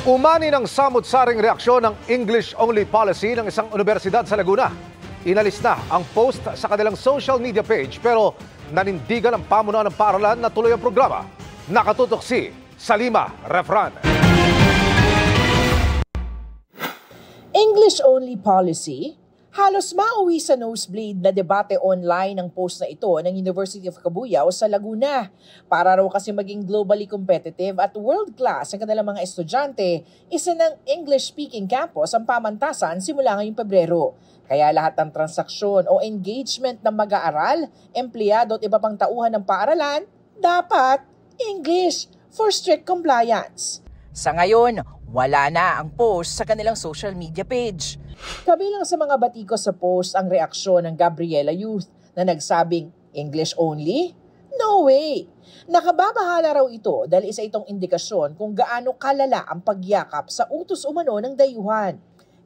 Umani ng samut-saring reaksyon ng English-only policy ng isang universidad sa Laguna. Inalis na ang post sa kanilang social media page pero nanindigan ang pamunuan ng paaralan na tuloy ang programa. Nakatutok si Salima Refran. English-only policy? Halos mauwi sa nosebleed na debate online ang post na ito ng University of Cabuyao sa Laguna. Para raw kasi maging globally competitive at world-class ang kanilang mga estudyante, isa ng English-speaking campus ang pamantasan simula ngayong Pebrero. Kaya lahat ng transaksyon o engagement ng mag-aaral, empleyado at iba pang tauhan ng paaralan, dapat English for strict compliance. Sa ngayon, wala na ang post sa kanilang social media page. Kabilang sa mga batikos sa post ang reaksyon ng Gabriela Youth na nagsabing, English only? No way! Nakababahala raw ito dahil isa itong indikasyon kung gaano kalala ang pagyakap sa utos umano ng dayuhan.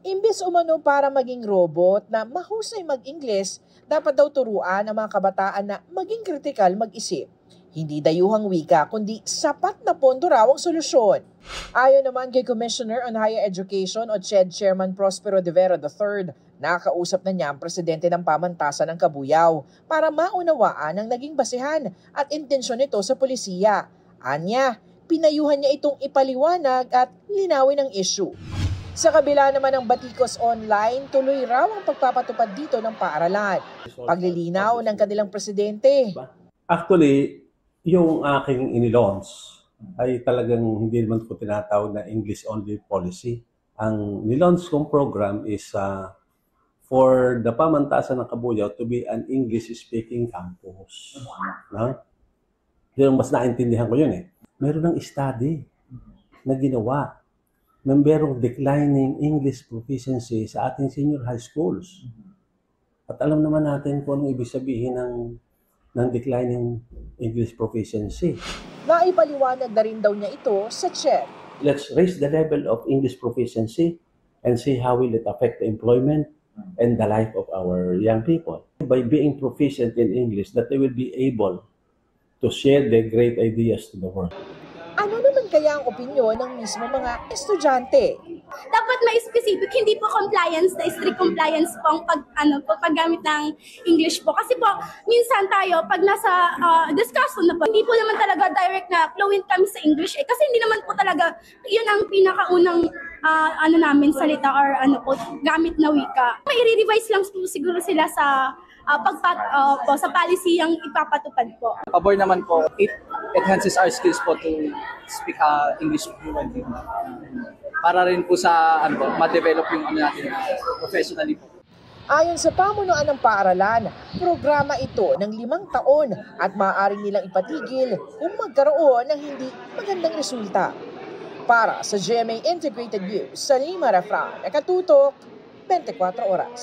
Imbes umano para maging robot na mahusay mag-Ingles, dapat daw turuan ang mga kabataan na maging kritikal mag-isip. Hindi dayuhang wika, kundi sapat na pondo raw ang solusyon. Ayon naman kay Commissioner on Higher Education o CHED Chairman Prospero de Vera III, nakausap na niya ang presidente ng pamantasan ng Cabuyao para maunawaan ang naging basihan at intensyon nito sa pulisiya. Anya, pinayuhan niya itong ipaliwanag at linawin ang issue. Sa kabila naman ng batikos online, tuloy raw ang pagpapatupad dito ng paaralan. Paglilinaw ng kanilang presidente. Actually, yung aking inilaunch ay talagang hindi naman ko tinatawag na English-only policy. Ang nilaunch kong program is for the pamantasan ng Cabuyao to be an English-speaking campus. No? Yung mas naintindihan ko yun eh. Meron ng study na ginawa ng merong declining English proficiency sa ating senior high schools. At alam naman natin kung anong ibig sabihin ng declining English proficiency. Naipaliwanag na rin daw niya ito sa CHED. Let's raise the level of English proficiency and see how will it affect the employment and the life of our young people. By being proficient in English, that they will be able to share their great ideas to the world. Ano naman kaya ang opinyon ng mismo mga estudyante? Dapat may specific, hindi po compliance na strict compliance po ang paggamit ng English po. Kasi po, minsan tayo, pag nasa discussion na po, hindi po naman talaga direct na fluent kami sa English Kasi hindi naman po talaga, yun ang pinakaunang namin salita or gamit na wika. May i-revise lang po siguro sila sa sa policy ang ipapatupad po. Pabor naman po, it enhances our skills po to speak English fluently. Para rin po sa ma-develop yung natin professionally po. Ayon sa pamunuan ng paaralan, programa ito ng 5 taon at maaaring nilang ipatigil kung magkaroon ng hindi magandang resulta. Para sa GMA Integrated News, Salima Refran, Nakatutok, 24 Oras.